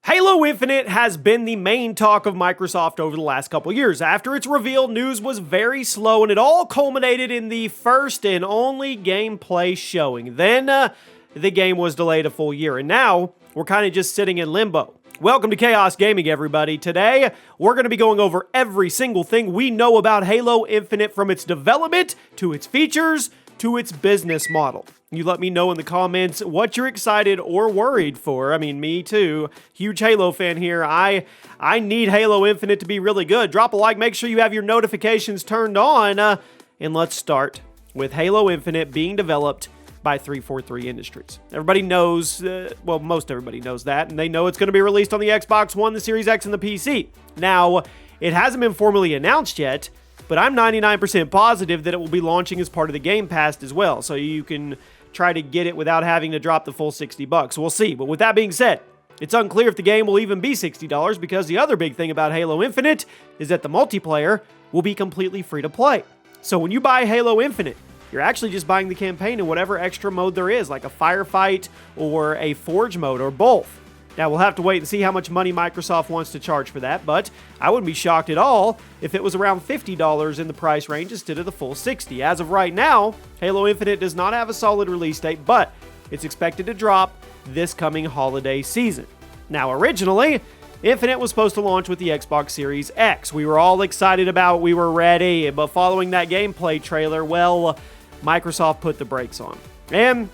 Halo Infinite has been the main talk of Microsoft over the last couple years. After its reveal, news was very slow, and it all culminated in the first and only gameplay showing. Then, the game was delayed a full year, and now we're kind of just sitting in limbo. Welcome to ChaosGaming, everybody. Today, we're going to be going over every single thing we know about Halo Infinite, from its development, to its features, to its business model. You let me know in the comments what you're excited or worried for. I mean, me too. Huge Halo fan here. I need Halo Infinite to be really good. Drop a like, make sure you have your notifications turned on, and let's start with Halo Infinite being developed by 343 Industries. Everybody knows, well, most everybody knows that, and they know it's going to be released on the Xbox One, the Series X, and the PC. Now, it hasn't been formally announced yet, but I'm 99% positive that it will be launching as part of the Game Pass as well, so you can try to get it without having to drop the full $60. We'll see. But with that being said, it's unclear if the game will even be $60, because the other big thing about Halo Infinite is that the multiplayer will be completely free to play. So when you buy Halo Infinite, you're actually just buying the campaign and whatever extra mode there is, like a firefight or a forge mode or both. Now, we'll have to wait and see how much money Microsoft wants to charge for that, but I wouldn't be shocked at all if it was around $50 in the price range instead of the full $60. As of right now, Halo Infinite does not have a solid release date, but it's expected to drop this coming holiday season. Now, originally, Infinite was supposed to launch with the Xbox Series X. We were all excited about it, we were ready, but following that gameplay trailer, well, Microsoft put the brakes on. And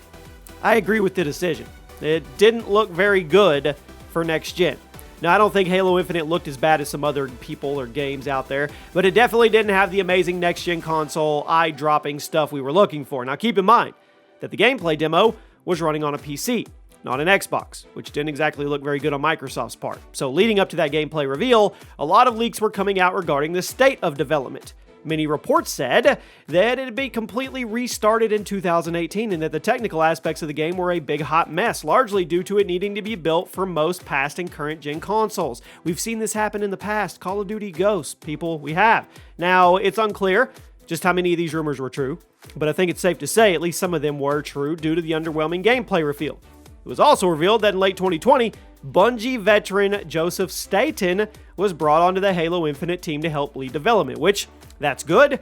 I agree with the decision. It didn't look very good for next gen. Now, I don't think Halo Infinite looked as bad as some other people or games out there, but it definitely didn't have the amazing next-gen console, eye-dropping stuff we were looking for. Now, keep in mind that the gameplay demo was running on a PC, not an Xbox, which didn't exactly look very good on Microsoft's part. So, leading up to that gameplay reveal, a lot of leaks were coming out regarding the state of development. Many reports said that it'd be completely restarted in 2018 and that the technical aspects of the game were a big hot mess, largely due to it needing to be built for most past and current gen consoles. We've seen this happen in the past. Call of Duty Ghosts, people, we have. Now, it's unclear just how many of these rumors were true, but I think it's safe to say at least some of them were true due to the underwhelming gameplay reveal. It was also revealed that in late 2020, Bungie veteran Joseph Staten was brought onto the Halo Infinite team to help lead development, which, that's good,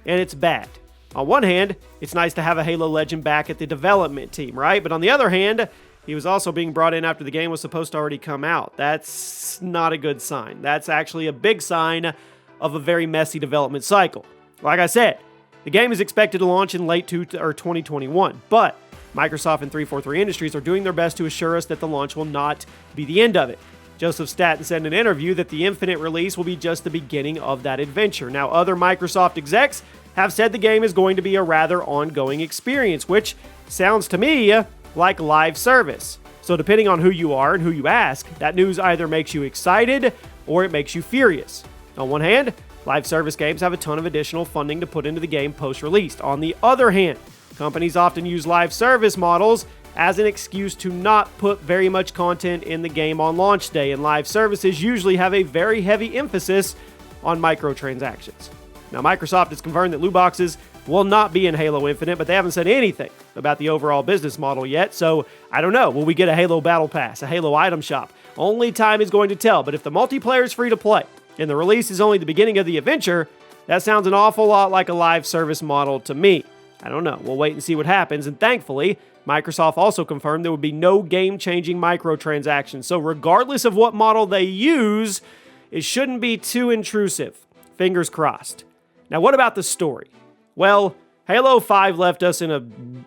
and it's bad. On one hand, it's nice to have a Halo legend back at the development team, right? But on the other hand, he was also being brought in after the game was supposed to already come out. That's not a good sign. That's actually a big sign of a very messy development cycle. Like I said, the game is expected to launch in late 2021, but Microsoft and 343 Industries are doing their best to assure us that the launch will not be the end of it. Joseph Staten said in an interview that the Infinite release will be just the beginning of that adventure. Now, other Microsoft execs have said the game is going to be a rather ongoing experience, which sounds to me like live service. So depending on who you are and who you ask, that news either makes you excited or it makes you furious. On one hand, live service games have a ton of additional funding to put into the game post-release. On the other hand, companies often use live service models as an excuse to not put very much content in the game on launch day, and live services usually have a very heavy emphasis on microtransactions. Now, Microsoft has confirmed that loot boxes will not be in Halo Infinite, but they haven't said anything about the overall business model yet, so I don't know. Will we get a Halo Battle Pass, a Halo item shop? Only time is going to tell, but if the multiplayer is free to play and the release is only the beginning of the adventure, that sounds an awful lot like a live service model to me. I don't know. We'll wait and see what happens, and thankfully, Microsoft also confirmed there would be no game-changing microtransactions, so regardless of what model they use, it shouldn't be too intrusive. Fingers crossed. Now, what about the story? Well, Halo 5 left us in a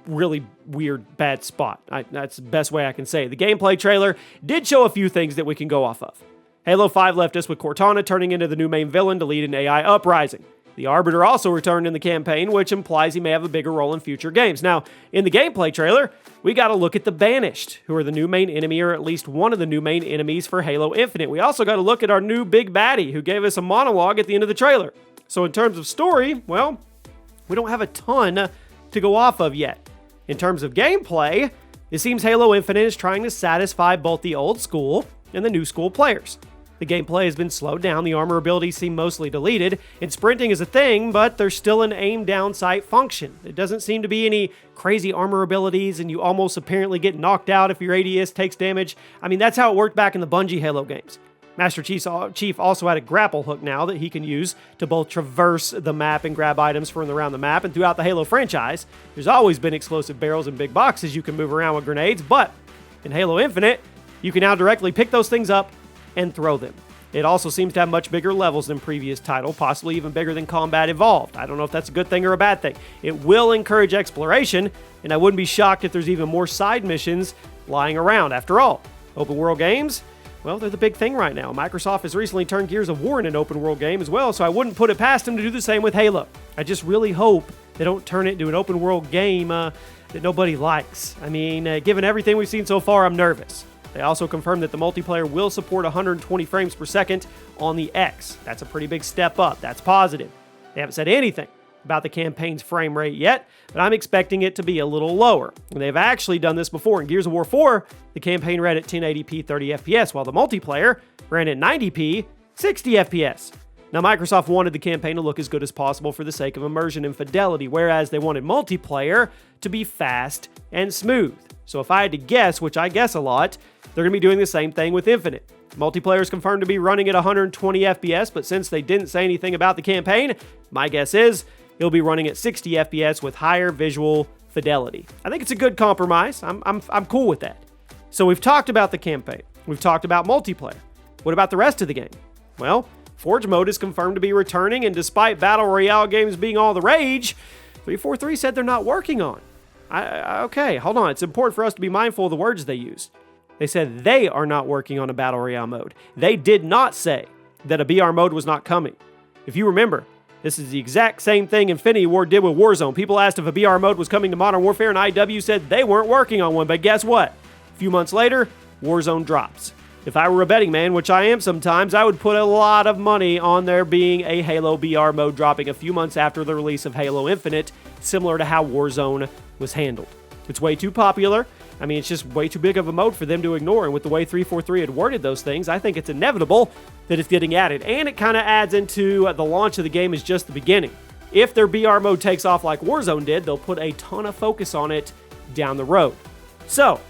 really weird, bad spot. That's the best way I can say it. The gameplay trailer did show a few things that we can go off of. Halo 5 left us with Cortana turning into the new main villain to lead an AI uprising. The Arbiter also returned in the campaign, which implies he may have a bigger role in future games. Now, in the gameplay trailer, we got to look at the Banished, who are the new main enemy, or at least one of the new main enemies for Halo Infinite. We also got to look at our new big baddie, who gave us a monologue at the end of the trailer. So in terms of story, well, we don't have a ton to go off of yet. In terms of gameplay, it seems Halo Infinite is trying to satisfy both the old school and the new school players. The gameplay has been slowed down, the armor abilities seem mostly deleted, and sprinting is a thing, but there's still an aim down sight function. It doesn't seem to be any crazy armor abilities, and you almost apparently get knocked out if your ADS takes damage. I mean, that's how it worked back in the Bungie Halo games. Master Chief also had a grapple hook now that he can use to both traverse the map and grab items from around the map, and throughout the Halo franchise, there's always been explosive barrels and big boxes you can move around with grenades, but in Halo Infinite, you can now directly pick those things up and throw them. It also seems to have much bigger levels than previous title, possibly even bigger than Combat Evolved. I don't know if that's a good thing or a bad thing. It will encourage exploration, and I wouldn't be shocked if there's even more side missions lying around. After all, open world games, well, they're the big thing right now. Microsoft has recently turned Gears of War into an open world game as well, so I wouldn't put it past them to do the same with Halo. I just really hope they don't turn it into an open world game that nobody likes. I mean, given everything we've seen so far, I'm nervous. They also confirmed that the multiplayer will support 120 frames per second on the X. That's a pretty big step up. That's positive. They haven't said anything about the campaign's frame rate yet, but I'm expecting it to be a little lower. And they've actually done this before. In Gears of War 4, the campaign ran at 1080p 30 FPS, while the multiplayer ran at 90p 60 FPS. Now, Microsoft wanted the campaign to look as good as possible for the sake of immersion and fidelity, whereas they wanted multiplayer to be fast and smooth. So if I had to guess, which I guess a lot, they're going to be doing the same thing with Infinite. Multiplayer is confirmed to be running at 120 FPS, but since they didn't say anything about the campaign, my guess is it'll be running at 60 FPS with higher visual fidelity. I think it's a good compromise. I'm cool with that. So we've talked about the campaign. We've talked about multiplayer. What about the rest of the game? Well, Forge Mode is confirmed to be returning, and despite Battle Royale games being all the rage, 343 said they're not working on. Okay, hold on. It's important for us to be mindful of the words they use. They said they are not working on a Battle Royale mode. They did not say that a BR mode was not coming. If you remember, this is the exact same thing Infinity Ward did with Warzone. People asked if a BR mode was coming to Modern Warfare, and IW said they weren't working on one. But guess what? A few months later, Warzone drops. If I were a betting man, which I am sometimes, I would put a lot of money on there being a Halo BR mode dropping a few months after the release of Halo Infinite, similar to how Warzone was handled. It's way too popular. I mean, it's just way too big of a mode for them to ignore, and with the way 343 had worded those things, I think it's inevitable that it's getting added, and it kind of adds into the launch of the game is just the beginning. If their BR mode takes off like Warzone did, they'll put a ton of focus on it down the road. So,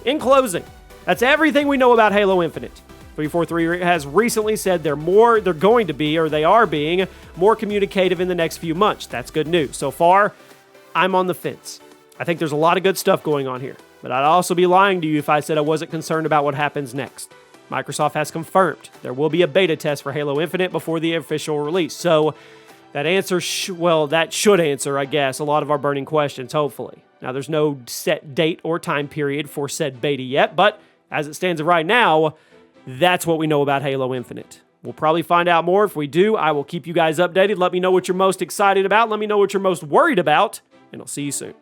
in closing, that's everything we know about Halo Infinite. 343 has recently said they're going to be, or they are being, more communicative in the next few months. That's good news. So far, I'm on the fence. I think there's a lot of good stuff going on here, but I'd also be lying to you if I said I wasn't concerned about what happens next. Microsoft has confirmed there will be a beta test for Halo Infinite before the official release, so that answer, that should answer, I guess, a lot of our burning questions, hopefully. Now, there's no set date or time period for said beta yet, but as it stands right now, that's what we know about Halo Infinite. We'll probably find out more. If we do, I will keep you guys updated. Let me know what you're most excited about. Let me know what you're most worried about, and I'll see you soon.